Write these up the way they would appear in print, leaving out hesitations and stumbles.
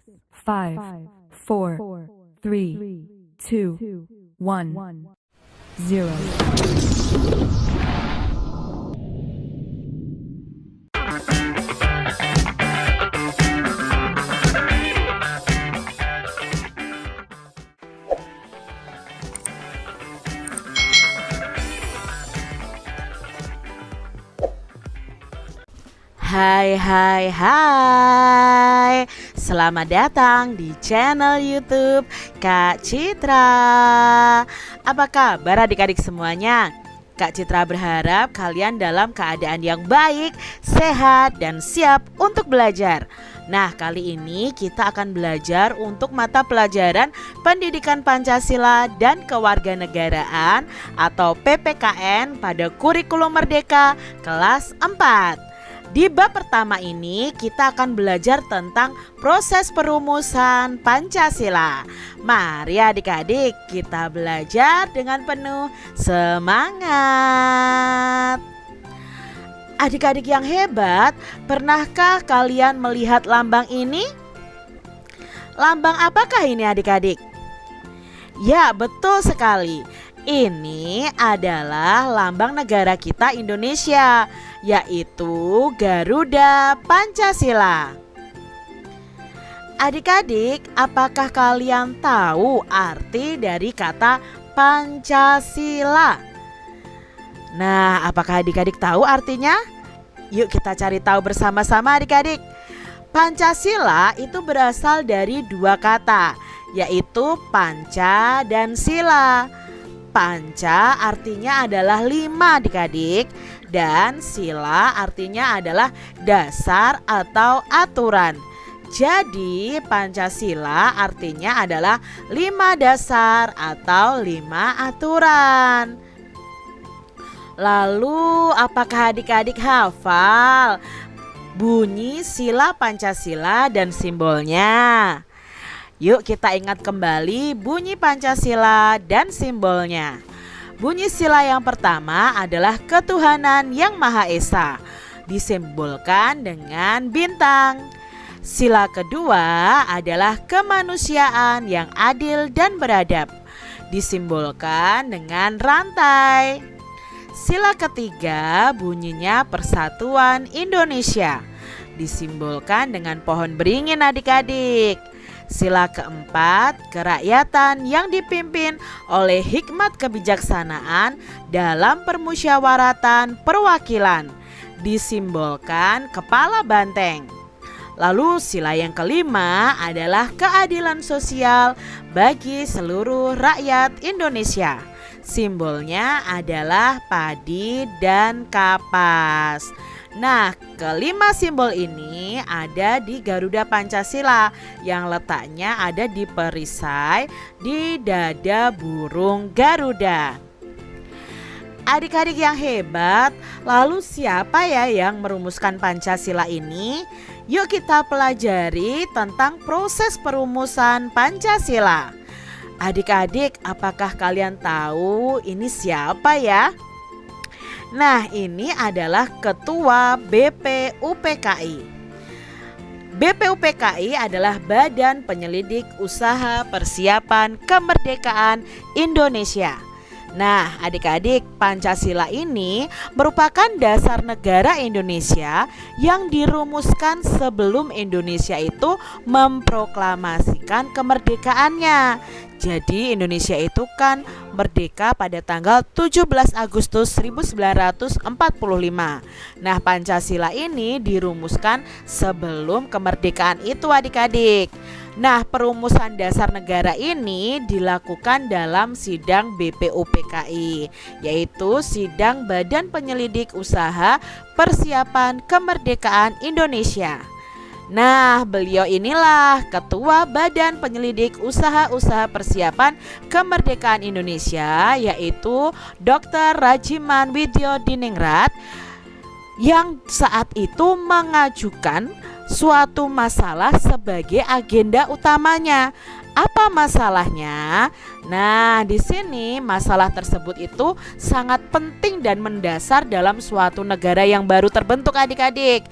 5, 4, 3, 2, 1, 0. Hai, selamat datang di channel YouTube Kak Citra. Apa kabar adik-adik semuanya? Kak Citra berharap kalian dalam keadaan yang baik, sehat, dan siap untuk belajar. Nah, kali ini kita akan belajar untuk mata pelajaran Pendidikan Pancasila dan Kewarganegaraan atau PPKN pada Kurikulum Merdeka kelas 4. Di bab pertama ini kita akan belajar tentang proses perumusan Pancasila. Mari adik-adik kita belajar dengan penuh semangat. Adik-adik yang hebat, pernahkah kalian melihat lambang ini? Lambang apakah ini adik-adik? Ya, betul sekali. Ini adalah lambang negara kita Indonesia, yaitu Garuda Pancasila. Adik-adik, apakah kalian tahu arti dari kata Pancasila? Nah, apakah adik-adik tahu artinya? Yuk kita cari tahu bersama-sama adik-adik. Pancasila itu berasal dari dua kata, yaitu panca dan sila. Panca artinya adalah 5 adik-adik, dan sila artinya adalah dasar atau aturan. Jadi Pancasila artinya adalah 5 dasar atau 5 aturan. Lalu apakah adik-adik hafal bunyi sila Pancasila dan simbolnya? Yuk kita ingat kembali bunyi Pancasila dan simbolnya. Bunyi sila yang pertama adalah ketuhanan yang Maha Esa, disimbolkan dengan bintang. Sila kedua adalah kemanusiaan yang adil dan beradab, disimbolkan dengan rantai. Sila ketiga bunyinya Persatuan Indonesia, disimbolkan dengan pohon beringin adik-adik. Sila keempat, kerakyatan yang dipimpin oleh hikmat kebijaksanaan dalam permusyawaratan perwakilan, disimbolkan kepala banteng. Lalu sila yang kelima adalah keadilan sosial bagi seluruh rakyat Indonesia. Simbolnya adalah padi dan kapas. Nah, kelima simbol ini ada di Garuda Pancasila yang letaknya ada di perisai di dada burung Garuda. Adik-adik yang hebat, lalu siapa ya yang merumuskan Pancasila ini? Yuk kita pelajari tentang proses perumusan Pancasila. Adik-adik, apakah kalian tahu ini siapa ya? Nah, ini adalah Ketua BPUPKI. BPUPKI adalah Badan Penyelidik Usaha Persiapan Kemerdekaan Indonesia. Nah, adik-adik, Pancasila ini merupakan dasar negara Indonesia yang dirumuskan sebelum Indonesia itu memproklamasikan kemerdekaannya. Jadi Indonesia itu kan merdeka pada tanggal 17 Agustus 1945. Nah, Pancasila ini dirumuskan sebelum kemerdekaan itu adik-adik. Nah, perumusan dasar negara ini dilakukan dalam sidang BPUPKI, yaitu Sidang Badan Penyelidik Usaha Persiapan Kemerdekaan Indonesia. Nah, beliau inilah Ketua Badan Penyelidik Usaha-Usaha Persiapan Kemerdekaan Indonesia, yaitu Dr. Rajiman Widyodiningrat, yang saat itu mengajukan suatu masalah sebagai agenda utamanya. Apa masalahnya? Nah, di sini masalah tersebut itu sangat penting dan mendasar dalam suatu negara yang baru terbentuk adik-adik.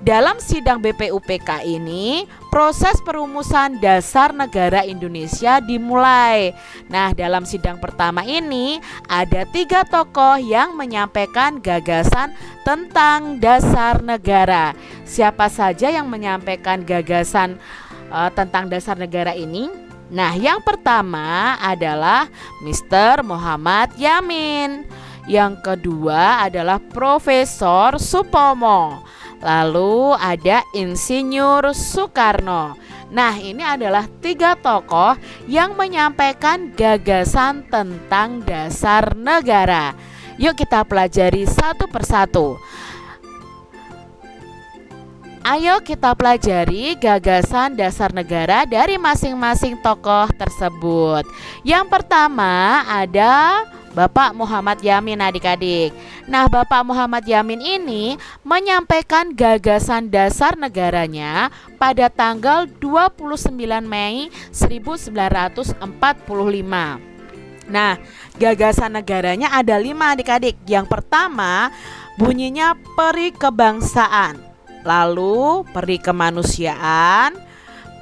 Dalam sidang BPUPK ini, proses perumusan dasar negara Indonesia dimulai. Nah, dalam sidang pertama ini ada 3 tokoh yang menyampaikan gagasan tentang dasar negara. Siapa saja yang menyampaikan gagasan tentang dasar negara ini? Nah, yang pertama adalah Mr. Muhammad Yamin. Yang kedua adalah Profesor Supomo. Lalu ada Insinyur Soekarno. Nah, ini adalah 3 tokoh yang menyampaikan gagasan tentang dasar negara. Yuk kita pelajari satu persatu. Ayo kita pelajari gagasan dasar negara dari masing-masing tokoh tersebut. Yang pertama ada Bapak Muhammad Yamin, adik-adik. Nah, Bapak Muhammad Yamin ini menyampaikan gagasan dasar negaranya pada tanggal 29 Mei 1945. Nah, gagasan negaranya ada 5, adik-adik. Yang pertama bunyinya peri kebangsaan, lalu peri kemanusiaan,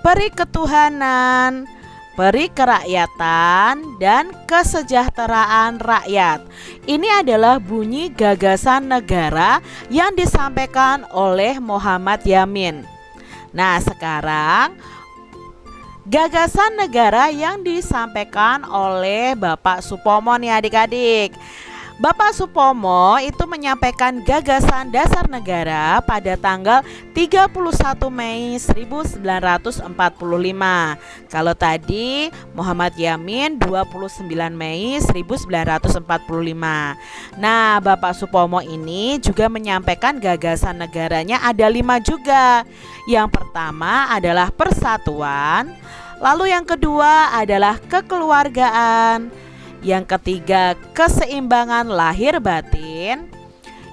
peri ketuhanan, peri kerakyatan, dan kesejahteraan rakyat. Ini adalah bunyi gagasan negara yang disampaikan oleh Muhammad Yamin. Nah, sekarang gagasan negara yang disampaikan oleh Bapak Supomo nih, adik-adik. Bapak Supomo itu menyampaikan gagasan dasar negara pada tanggal 31 Mei 1945. Kalau tadi Muhammad Yamin 29 Mei 1945. Nah, Bapak Supomo ini juga menyampaikan gagasan negaranya ada 5 juga. Yang pertama adalah persatuan, lalu yang kedua adalah kekeluargaan, yang ketiga keseimbangan lahir batin,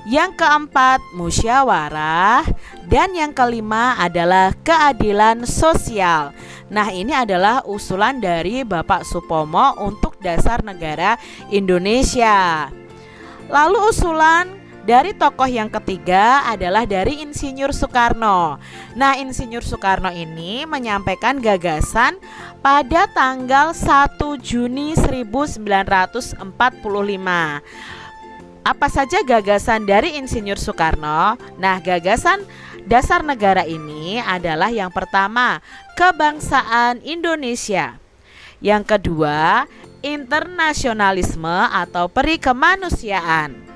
yang keempat musyawarah, dan yang kelima adalah keadilan sosial. Nah, ini adalah usulan dari Bapak Supomo untuk dasar negara Indonesia. Lalu usulan dari tokoh yang ketiga adalah dari Insinyur Soekarno. Nah, Insinyur Soekarno ini menyampaikan gagasan pada tanggal 1 Juni 1945. Apa saja gagasan dari Insinyur Soekarno? Nah, gagasan dasar negara ini adalah yang pertama, kebangsaan Indonesia. Yang kedua, internasionalisme atau peri kemanusiaan.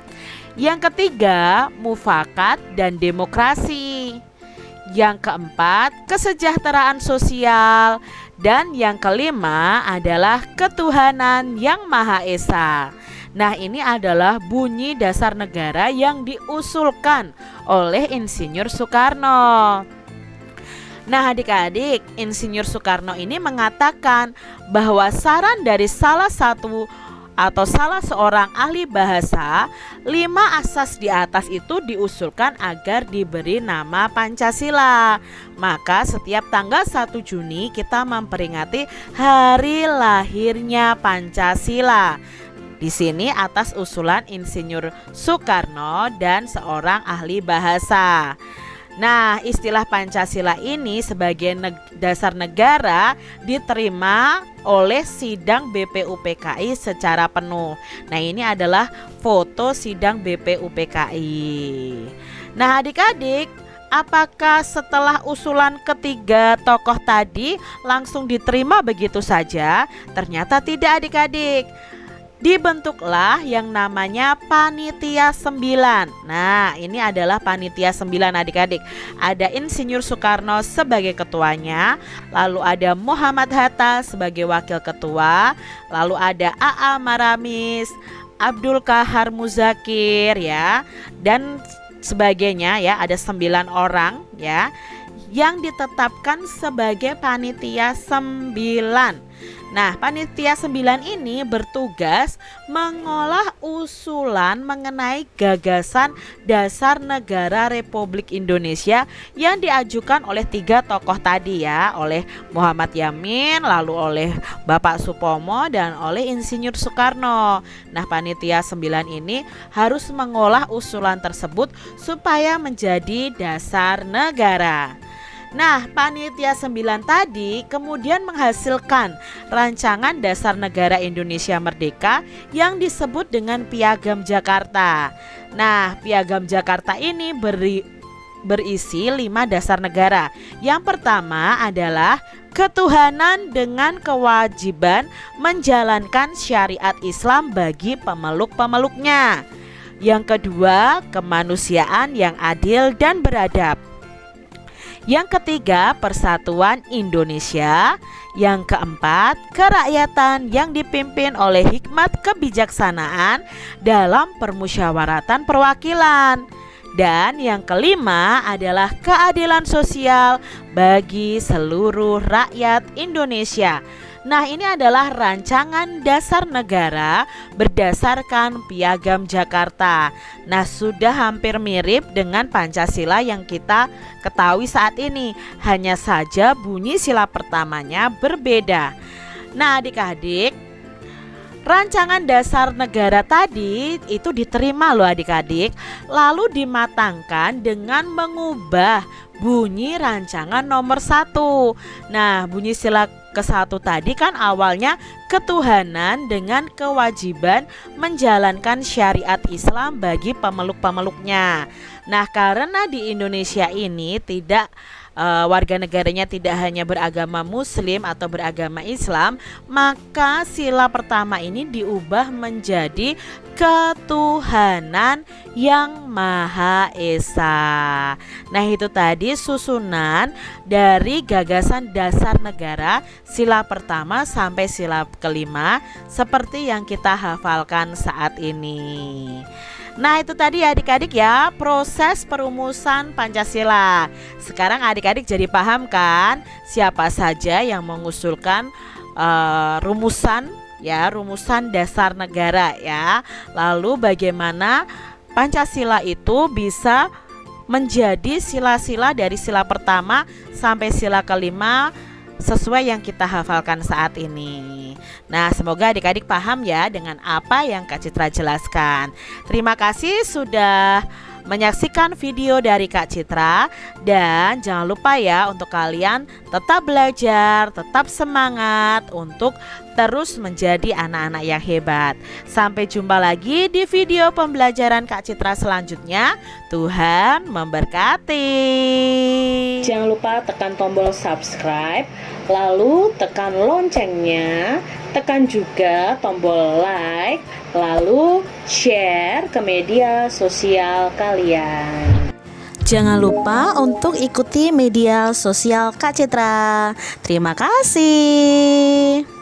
Yang ketiga, mufakat dan demokrasi. Yang keempat, kesejahteraan sosial. Dan yang kelima adalah ketuhanan yang Maha Esa. Nah, ini adalah bunyi dasar negara yang diusulkan oleh Insinyur Soekarno. Nah, adik-adik, Insinyur Soekarno ini mengatakan bahwa saran dari salah seorang ahli bahasa, 5 asas di atas itu diusulkan agar diberi nama Pancasila. Maka setiap tanggal 1 Juni kita memperingati hari lahirnya Pancasila. Di sini atas usulan Insinyur Soekarno dan seorang ahli bahasa. Nah, istilah Pancasila ini sebagai dasar negara diterima oleh sidang BPUPKI secara penuh. Nah, ini adalah foto sidang BPUPKI. Nah, adik-adik, apakah setelah usulan ketiga tokoh tadi langsung diterima begitu saja? Ternyata tidak, adik-adik. Dibentuklah yang namanya Panitia 9. Nah, ini adalah Panitia 9, adik-adik. Ada Insinyur Soekarno sebagai ketuanya, lalu ada Muhammad Hatta sebagai wakil ketua, lalu ada A.A. Maramis, Abdul Kahar Muzakir ya, dan sebagainya ya, ada 9 orang ya. yang ditetapkan sebagai panitia 9. Nah, panitia 9 ini bertugas mengolah usulan mengenai gagasan dasar negara Republik Indonesia yang diajukan oleh 3 tokoh tadi ya, oleh Muhammad Yamin, lalu oleh Bapak Supomo, dan oleh Insinyur Soekarno. Nah, panitia 9 ini harus mengolah usulan tersebut supaya menjadi dasar negara. Nah, panitia 9 tadi kemudian menghasilkan rancangan dasar negara Indonesia Merdeka yang disebut dengan Piagam Jakarta. Nah, Piagam Jakarta ini berisi 5 dasar negara. Yang pertama adalah ketuhanan dengan kewajiban menjalankan syariat Islam bagi pemeluk-pemeluknya. Yang kedua, kemanusiaan yang adil dan beradab. Yang ketiga, persatuan Indonesia. Yang keempat, kerakyatan yang dipimpin oleh hikmat kebijaksanaan dalam permusyawaratan perwakilan. Dan yang kelima adalah keadilan sosial bagi seluruh rakyat Indonesia. Nah, ini adalah rancangan dasar negara berdasarkan Piagam Jakarta. Nah, sudah hampir mirip dengan Pancasila yang kita ketahui saat ini. Hanya saja bunyi sila pertamanya berbeda. Nah, adik-adik, rancangan dasar negara tadi itu diterima loh adik-adik, lalu dimatangkan dengan mengubah bunyi rancangan nomor 1. Nah, bunyi sila ke-1 tadi kan awalnya ketuhanan dengan kewajiban menjalankan syariat Islam bagi pemeluk-pemeluknya. Nah, karena di Indonesia ini tidak warga negaranya tidak hanya beragama Muslim atau beragama Islam, maka sila pertama ini diubah menjadi ketuhanan yang Maha Esa. Nah, itu tadi susunan dari gagasan dasar negara sila pertama sampai sila kelima seperti yang kita hafalkan saat ini. Nah, itu tadi adik-adik ya proses perumusan Pancasila. Sekarang adik-adik jadi paham kan siapa saja yang mengusulkan rumusan dasar negara ya. Lalu bagaimana Pancasila itu bisa menjadi sila-sila dari sila pertama sampai sila kelima sesuai yang kita hafalkan saat ini. Nah, semoga adik-adik paham ya dengan apa yang Kak Citra jelaskan. Terima kasih sudah menyaksikan video dari Kak Citra. Dan jangan lupa ya untuk kalian tetap belajar, tetap semangat untuk terus menjadi anak-anak yang hebat. Sampai jumpa lagi di video pembelajaran Kak Citra selanjutnya. Tuhan memberkati. Jangan lupa tekan tombol subscribe, lalu tekan loncengnya, tekan juga tombol like, lalu share ke media sosial kalian. Jangan lupa untuk ikuti media sosial Kak Citra. Terima kasih.